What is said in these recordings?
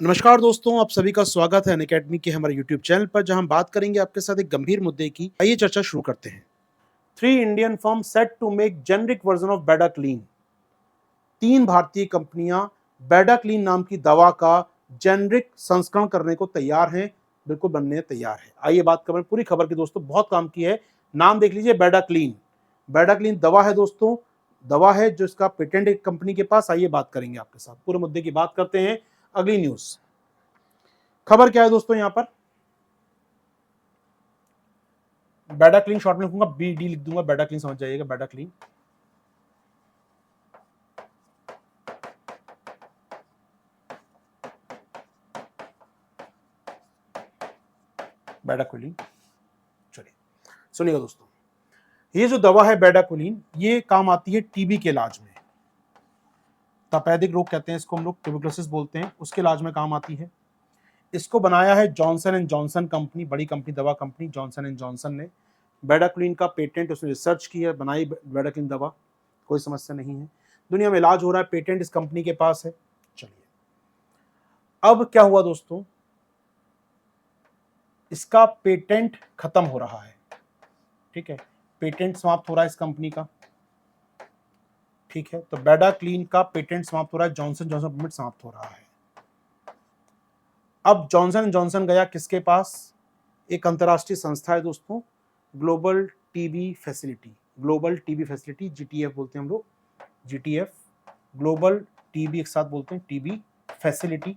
नमस्कार दोस्तों, आप सभी का स्वागत है अनअकैडमी के हमारे यूट्यूब चैनल पर, जहां हम बात करेंगे आपके साथ एक गंभीर मुद्दे की। आइए चर्चा शुरू करते हैं। 3 Indian firm set to make generic version of bedaquiline. 3 भारतीय कंपनियां बेडाक्लीन नाम की दवा का जेनरिक संस्करण करने को तैयार हैं, बिल्कुल बनने तैयार है। आइए बात करें पूरी खबर की। दोस्तों बहुत काम की है। नाम देख लीजिए, बेडाक्लीन। बेडाक्लीन दवा है दोस्तों, दवा है जो इसका पेटेंट एक कंपनी के पास। आइए बात करेंगे आपके साथ, पूरे मुद्दे की बात करते हैं। अगली न्यूज खबर क्या है दोस्तों, यहां पर बेडाक्लीन शॉर्ट में लिखूंगा, BD लिख दूंगा, बेडाक्लीन समझ जाइएगा। बेडाक्लीन बेडाक्लीन। चलिए सुनिएगा दोस्तों, ये जो दवा है बेडाक्लीन, ये काम आती है टीबी के इलाज में। तपेदिक रोग कहते हैं इसको हम लोग, ट्यूबरकुलोसिस बोलते हैं, उसके इलाज में काम आती है। इसको बनाया है जॉनसन एंड जॉनसन कंपनी, बड़ी कंपनी, दवा कंपनी जॉनसन एंड जॉनसन ने। बेडाक्लीन का पेटेंट उसने रिसर्च की है, बनाई बेडाक्लीन दवा, कोई समस्या नहीं है। दुनिया में इलाज हो रहा है, पेटेंट इस कंपनी के पास है। चलिए अब क्या हुआ दोस्तों, इसका पेटेंट खत्म हो रहा है। ठीक है, पेटेंट समाप्त हो रहा है इस कंपनी का। ठीक है, तो बेडाक्लीन का पेटेंट समाप्त हो रहा है, जॉनसन जॉनसन पेटेंट समाप्त हो रहा है। अब जॉनसन जॉनसन गया किसके पास? एक अंतरराष्ट्रीय संस्था है दोस्तों, global TB facility. Global TB facility, GTF बोलते हैं हम लोग, GTF, ग्लोबल टीबी एक साथ बोलते हैं, टीबी फैसिलिटी,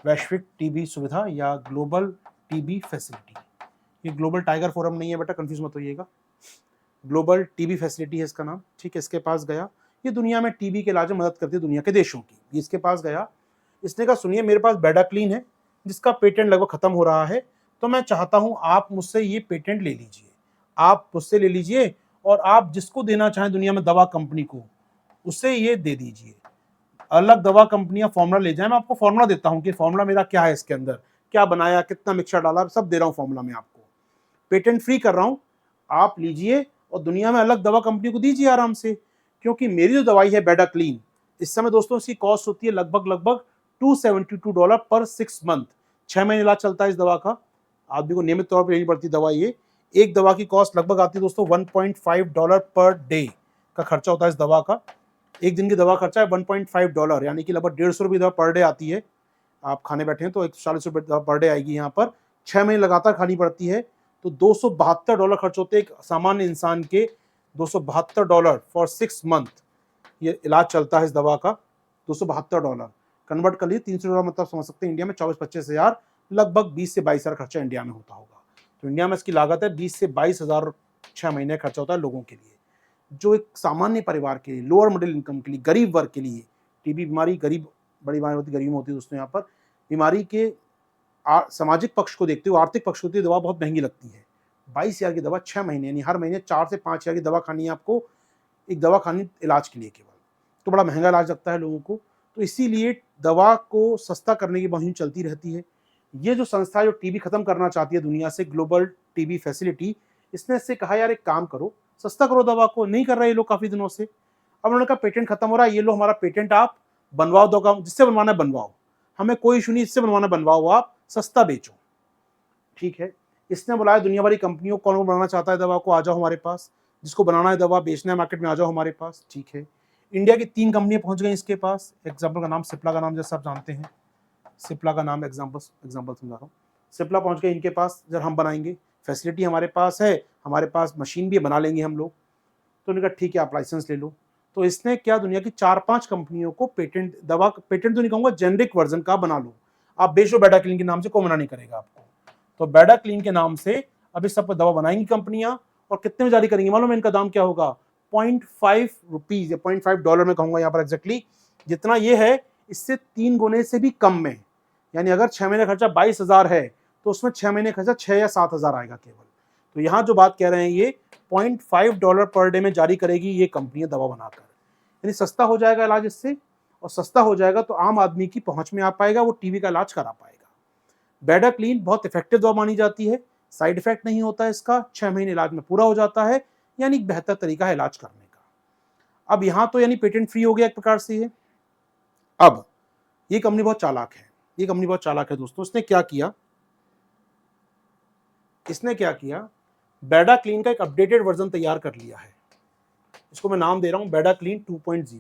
वैश्विक टीबी सुविधा या ग्लोबल टीबी फैसिलिटी। ये ग्लोबल टाइगर फोरम नहीं है बेटा, कंफ्यूज मत होइएगा। ग्लोबल टीबी फैसिलिटी है इसका नाम। ठीक है, इसके पास गया, ये दुनिया में टीबी के इलाज में मदद करती है दुनिया के देशों की। ये इसके पास गया, इसने कहा सुनिए मेरे पास बेडाक्लीन है जिसका पेटेंट लगभग खत्म हो रहा है, तो मैं चाहता हूं आप मुझसे ये पेटेंट ले लीजिए, आप मुझसे ले लीजिए, और आप जिसको देना चाहें दुनिया में दवा कंपनी को, उससे ये दे दीजिए। अलग दवा कंपनियां फॉर्मूला ले जाए, मैं आपको फॉर्मूला देता हूं कि फॉर्मूला मेरा क्या है, इसके अंदर क्या बनाया, कितना मिक्सचर डाला, सब दे रहा हूं फॉर्मूला में आपको। पेटेंट फ्री कर रहा हूं, आप लीजिए और दुनिया में अलग दवा कंपनी को दीजिए आराम से। क्योंकि मेरी जो दवाई है बेडाक्लीन, इस समय दोस्तों इसकी कॉस्ट होती है लगभग लगभग $272 पर 6 मंथ। 6 महीने इलाज चलता है इस दवा का, आदमी को नियमित तौर पर लेनी पड़ती दवा। ये एक दवा की कॉस्ट लगभग आती है दोस्तों $1.5 पर डे का खर्चा होता है इस दवा का। एक दिन की दवा खर्चा है $1.5, यानी कि लगभग 150 रुपये दवा पर डे आती है। आप खाने बैठे हैं तो 140 रुपये दवा पर डे आएगी यहाँ पर। 6 महीने लगातार खानी पड़ती है, तो $272 खर्च होते हैं एक सामान्य इंसान के। $272 फॉर 6 मंथ ये इलाज चलता है इस दवा का। $272 कन्वर्ट कर लिए $300, मतलब समझ सकते हैं इंडिया में 24-25 हज़ार, लगभग 20 से 22 हज़ार खर्चा इंडिया में होता होगा। तो इंडिया में इसकी लागत है 20 से 22 हज़ार 6 महीने खर्चा होता है लोगों के लिए। जो एक सामान्य परिवार के लिए, लोअर मिडिल इनकम के लिए, गरीब वर्ग के लिए, टीबी बीमारी गरीब, बड़ी बीमारी होती है, गरीब में होती है दोस्तों। यहाँ पर बीमारी के सामाजिक पक्ष को देखते हुए, आर्थिक पक्ष को देखते हुए दवा बहुत महंगी लगती है। 22 हज़ार की दवा 6 महीने, यानी हर महीने 4 से 5 हज़ार की दवा खानी है आपको, एक दवा खानी इलाज के लिए केवल, तो बड़ा महंगा इलाज लगता है लोगों को। तो इसीलिए दवा को सस्ता करने की मुहिम चलती रहती है। ये जो संस्था जो टीबी खत्म करना चाहती है दुनिया से, ग्लोबल टीबी फैसिलिटी, इसने इससे कहा यार एक काम करो, सस्ता करो दवा को। नहीं कर रहे ये लोग काफी दिनों से। अब उन्होंने कहा पेटेंट खत्म हो रहा है, ये लो हमारा पेटेंट, आप बनवाओ दो, जिससे बनवाना है बनवाओ, हमें कोई इशू नहीं, इससे बनवाना बनवाओ, आप सस्ता बेचो। ठीक है, इसने बुलाया दुनिया भरी कंपनियों, कौन बनाना चाहता है दवा को, आ जाओ हमारे पास, जिसको बनाना है दवा, बेचना है मार्केट में, आ जाओ हमारे पास। ठीक है, इंडिया की 3 कंपनियां पहुंच गई इसके पास। एग्जाम्पल का नाम सिप्ला का नाम जैसा आप जानते हैं, सिप्ला का नाम एग्जाम्पल समझा रहा हूँ। सिप्ला पहुंच गए इनके पास, जब हम बनाएंगे, फैसिलिटी हमारे पास है, हमारे पास मशीन भी बना लेंगे हम लोग। तो उन्होंने कहा ठीक है आप लाइसेंस ले लो। तो इसने क्या, दुनिया की 4-5 कंपनियों को पेटेंट, दवा पेटेंट तो नहीं कहूंगा, जेनरिक वर्जन का बना लो, आप बेचो बेडाक्लीन के नाम से, कोई मना नहीं करेगा आपको। तो बेडाक्लीन के नाम से अभी सब दवा बनाएंगी कंपनियां, और कितने में जारी करेंगी मालूम है? इनका दाम क्या होगा? 0.5 रुपीज या $0.5 में कहूंगा यहाँ पर एग्जैक्टली, जितना ये है इससे 3 गुने से भी कम में। यानी अगर 6 महीने खर्चा 22 हज़ार है, तो उसमें 6 महीने खर्चा 6 या 7 हज़ार आएगा केवल। तो यहाँ जो बात कह रहे हैं, ये $0.5 पर डे में जारी करेगी ये कंपनियां दवा बनाकर। यानी सस्ता हो जाएगा इलाज इससे, और सस्ता हो जाएगा तो आम आदमी की पहुंच में आ पाएगा, वो टीबी का इलाज करा पाएगा। बेडाक्लीन बहुत इफेक्टिव दवा मानी जाती है, साइड इफेक्ट नहीं होता है इसका, 6 महीने इलाज में पूरा हो जाता है, यानी बेहतर तरीका है इलाज करने का। अब यहाँ तो यानी पेटेंट फ्री हो गया एक प्रकार से ये। अब ये कंपनी बहुत चालाक है, ये कंपनी बहुत चालाक है दोस्तों। इसने क्या किया, बेडाक्लीन का एक अपडेटेड वर्जन तैयार कर लिया है। इसको मैं नाम दे रहा हूं बेडाक्लीन 2.0।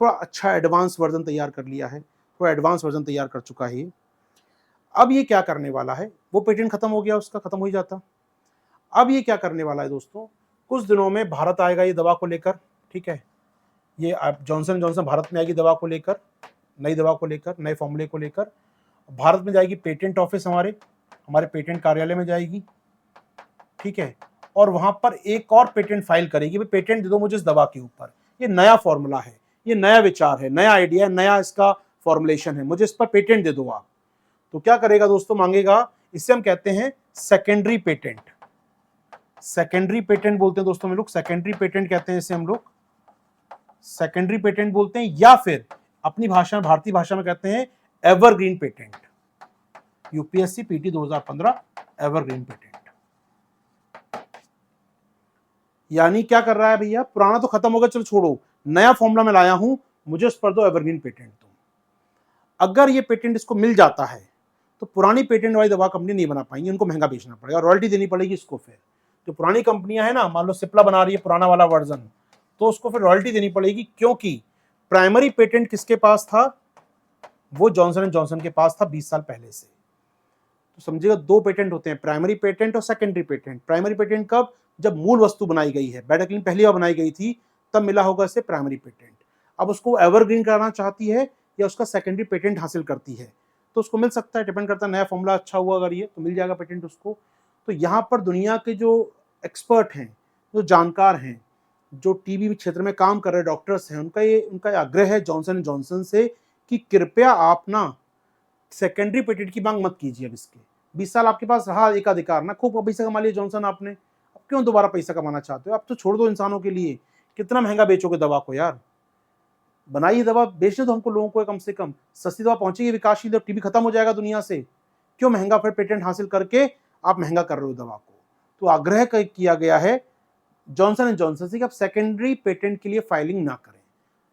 थोड़ा अच्छा एडवांस वर्जन तैयार कर लिया है, थोड़ा एडवांस वर्जन तैयार कर चुका है। अब ये क्या करने वाला है, वो पेटेंट खत्म हो गया उसका, खत्म हो ही जाता। अब ये क्या करने वाला है दोस्तों, कुछ दिनों में भारत आएगा ये दवा को लेकर, ठीक है। ये जॉनसन जॉनसन भारत में आएगी दवा को लेकर, नई दवा को लेकर, नए फॉर्मूले को लेकर। भारत में जाएगी पेटेंट ऑफिस, हमारे पेटेंट कार्यालय में जाएगी, ठीक है। और वहां पर एक और पेटेंट फाइल करेगी, भाई पेटेंट दे दो मुझे इस दवा के ऊपर, ये नया फॉर्मूला है, ये नया विचार है, नया आइडिया है, नया इसका फॉर्मुलेशन है, मुझे इस पर पेटेंट दे दो आप। तो क्या करेगा दोस्तों, मांगेगा, इससे हम कहते हैं सेकेंडरी पेटेंट। सेकेंडरी पेटेंट बोलते हैं दोस्तों हम लोग, सेकेंडरी पेटेंट कहते हैं इसे हम लोग, सेकेंडरी पेटेंट बोलते हैं, या फिर अपनी भाषा में, भारतीय भाषा में कहते हैं evergreen patent. UPSC PT 2015 evergreen patent. यानी क्या कर रहा है भैया, पुराना तो खत्म हो गया, चलो छोड़ो, नया फॉर्मूला में लाया हूं, मुझे उस पर दो एवरग्रीन पेटेंट दो। अगर ये पेटेंट इसको मिल जाता है तो पुरानी पेटेंट वाली दवा कंपनी नहीं बना पाएंगी, उनको महंगा बेचना पड़ेगा, रॉयल्टी देनी पड़ेगी इसको। फिर जो पुरानी कंपनियां हैं ना, मान लो सिप्ला बना रही है पुराना वाला वर्जन, तो उसको फिर रॉयल्टी देनी पड़ेगी, क्योंकि प्राइमरी पेटेंट किसके पास था, वो जॉनसन एंड जॉनसन के पास था 20 साल पहले से। तो समझिएगा, दो पेटेंट होते हैं, प्राइमरी पेटेंट और सेकेंडरी पेटेंट। प्राइमरी पेटेंट कब, जब मूल वस्तु बनाई गई है, बेडाक्लीन पहली बार बनाई गई थी, तब मिला होगा इसे प्राइमरी पेटेंट। अब उसको एवरग्रीन कराना चाहती है या उसका सेकेंडरी पेटेंट हासिल करती है, तो उसको मिल सकता है, डिपेंड करता है, नया फॉर्मूला अच्छा हुआ अगर ये, तो मिल जाएगा पेटेंट उसको। तो यहाँ पर दुनिया के जो एक्सपर्ट हैं, जो जानकार हैं, जो टीबी क्षेत्र में काम कर रहे डॉक्टर्स हैं, उनका आग्रह है जॉनसन एंड जॉनसन से कि कृपया आप ना सेकेंडरी पेटेंट की मांग मत कीजिए। अब इसके 20 साल आपके पास रहा एकाधिकार ना, खूब पैसा कमा लिया जॉनसन आपने, अब क्यों दोबारा पैसा कमाना चाहते हो, अब तो छोड़ दो इंसानों के लिए, कितना महंगा बेचोगे दवा को यार, बनाई दवा बेचने दो हमको, लोगों को कम से कम सस्ती दवा पहुंचेगी विकासशील, टीबी खत्म हो जाएगा दुनिया से, क्यों महंगा फिर पेटेंट हासिल करके आप महंगा कर रहे हो दवा को। तो आग्रह किया गया है जॉनसन एंड जॉनसन से कि आप सेकेंडरी पेटेंट के लिए फाइलिंग ना करें।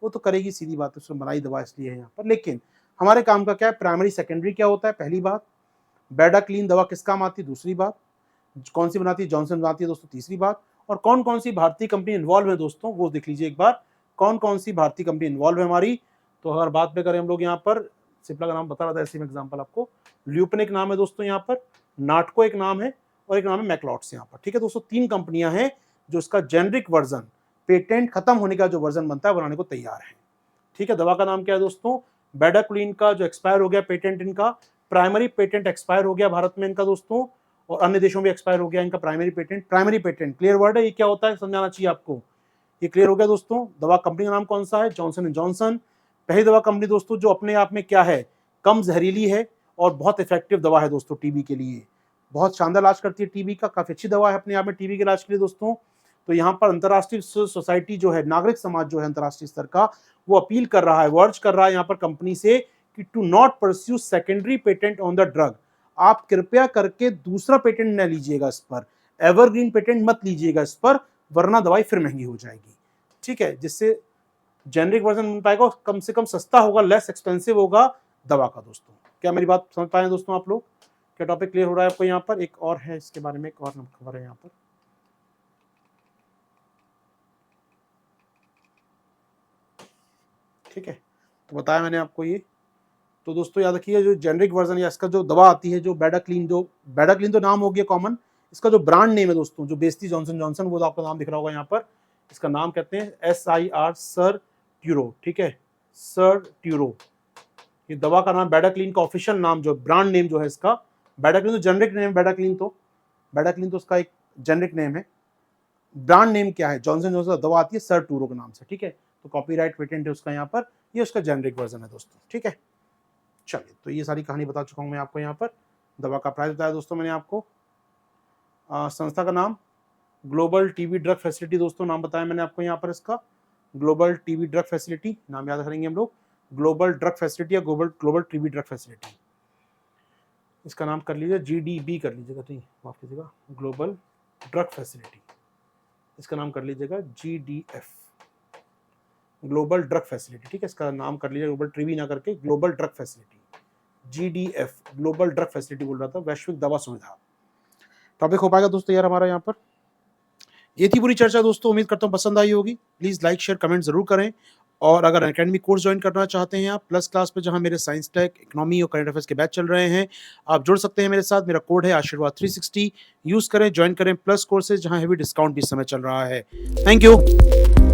वो तो करेगी, सीधी बात, उसमें बनाई दवा इसलिए है यहाँ पर, लेकिन हमारे काम का क्या है, प्राइमरी सेकेंडरी क्या होता है, पहली बात, बेडाक्लीन दवा किस काम आती है, दूसरी बात, कौन सी बनाती है, जॉनसन बनाती है दोस्तों, तीसरी बात, और कौन कौन सी भारतीय कंपनी इन्वॉल्व है दोस्तों, वो देख लीजिए एक बार, कौन कौन सी भारतीय कंपनी इन्वॉल्व है हमारी। तो अगर बात पे करें हम लोग यहाँ पर, सिप्ला का नाम बता रहा था ऐसे में एग्जाम्पल आपको, ल्यूपिन एक नाम है दोस्तों यहाँ पर, नाटको एक नाम है, और एक नाम है मैक्लॉट्स यहाँ पर, ठीक है दोस्तों। 3 कंपनियां हैं जो इसका जेनरिक वर्जन, पेटेंट खत्म होने का जो वर्जन बनता है बनाने को तैयार है, ठीक है। दवा का नाम क्या है दोस्तों, बेडाक्लीन का जो एक्सपायर हो गया पेटेंट, इनका प्राइमरी पेटेंट एक्सपायर हो गया भारत में इनका दोस्तों, और अन्य देशों में एक्सपायर हो गया इनका primary patent. Primary patent clear word है, ये क्या होता है समझाना चाहिए आपको, ये क्लियर हो गया दोस्तों। दवा कंपनी का नाम कौन सा है, जॉनसन एंड जॉनसन, पहली दवा कंपनी दोस्तों जो अपने आप में क्या है, कम जहरीली है और बहुत इफेक्टिव दवा है दोस्तों टीबी के लिए, बहुत शानदार इलाज करती है टीबी का, काफी अच्छी दवा है अपने आप में टीबी के इलाज के लिए दोस्तों। तो यहाँ पर अंतर्राष्ट्रीय सोसाइटी जो है, नागरिक समाज जो है अंतर्राष्ट्रीय स्तर का, वो अपील कर रहा है, वर्ज कर रहा है यहाँ पर कंपनी से कि to not pursue secondary patent on the drug, आप कृपया करके दूसरा पेटेंट न लीजिएगा इस पर, एवरग्रीन पेटेंट मत लीजिएगा इस पर, वरना दवाई फिर महंगी हो जाएगी, ठीक है। जिससे जेनरिक वर्जन बन पाएगा, कम से कम सस्ता होगा, लेस एक्सपेंसिव होगा दवा का दोस्तों। क्या मेरी बात समझ पाए दोस्तों आप लोग, क्या टॉपिक क्लियर हो रहा है आपको। यहाँ पर एक और है इसके बारे में, एक और खबर है यहाँ पर, ठीक है। तो बताया मैंने आपको ये। तो दोस्तों याद रखिए, जो जेनरिक वर्जन या इसका जो दवा आती है, जो बेडाक्लीन, जो बेडाक्लीन तो नाम हो गया कॉमन, इसका जो ब्रांड नेम है दोस्तों, जो बेचती जॉनसन जॉनसन, वो आपका नाम दिख रहा होगा यहाँ पर, इसका नाम कहते हैं SIR, सर ट्यूरो, ठीक है, सर ट्यूरो। ये दवा का नाम, बेडाक्लीन का ऑफिशियल नाम, जो ब्रांड नेम जो है इसका, बेडाक्लीन तो जेनरिक नेम, बेडाक्लीन तो उसका एक जेनरिक नेम है, ब्रांड नेम क्या है, जॉनसन जॉनसन दवा आती है सर ट्यूरो के नाम से, ठीक है। तो कॉपीराइट पेटेंट है उसका यहाँ पर, ये उसका जेनरिक वर्जन है दोस्तों, ठीक है। चलिए, तो ये सारी कहानी बता चुका हूँ मैं आपको यहाँ पर। दवा का प्राइस बताया दोस्तों मैंने आपको। संस्था का नाम ग्लोबल टीबी ड्रग फैसिलिटी दोस्तों, नाम बताया मैंने आपको यहाँ पर इसका, ग्लोबल टीबी ड्रग फैसिलिटी, नाम याद करेंगे हम लोग, ग्लोबल ड्रग फैसिलिटी या ग्लोबल टीबी ड्रग फैसिलिटी, इसका नाम कर लीजिए GDB कर लीजिएगा, नहीं माफ कीजिएगा, ग्लोबल ड्रग फैसिलिटी, इसका नाम कर लीजिएगा GDF, ग्लोबल ड्रग फैसिलिटी, ठीक है, इसका नाम कर लीजिए ग्लोबल टीबी ना करके global drug facility, GDF, global drug facility बोल रहा था, वैश्विक दवा सुविधा। टॉपिक हो पाएगा दोस्तों यार हमारा यहाँ पर। ये थी पूरी चर्चा दोस्तों, उम्मीद करता हूँ पसंद आई होगी। प्लीज़ लाइक शेयर कमेंट जरूर करें, और अगर एकेडमी कोर्स ज्वाइन करना चाहते हैं आप प्लस क्लास पे, जहां मेरे साइंस टेक, इकोनॉमी और करंट अफेयर्स के बैच चल रहे हैं, आप जुड़ सकते हैं मेरे साथ। मेरा कोड है आशीर्वाद 360, यूज करें, ज्वाइन करें प्लस कोर्सेज, जहां हेवी डिस्काउंट भी इस समय चल रहा है। Thank you.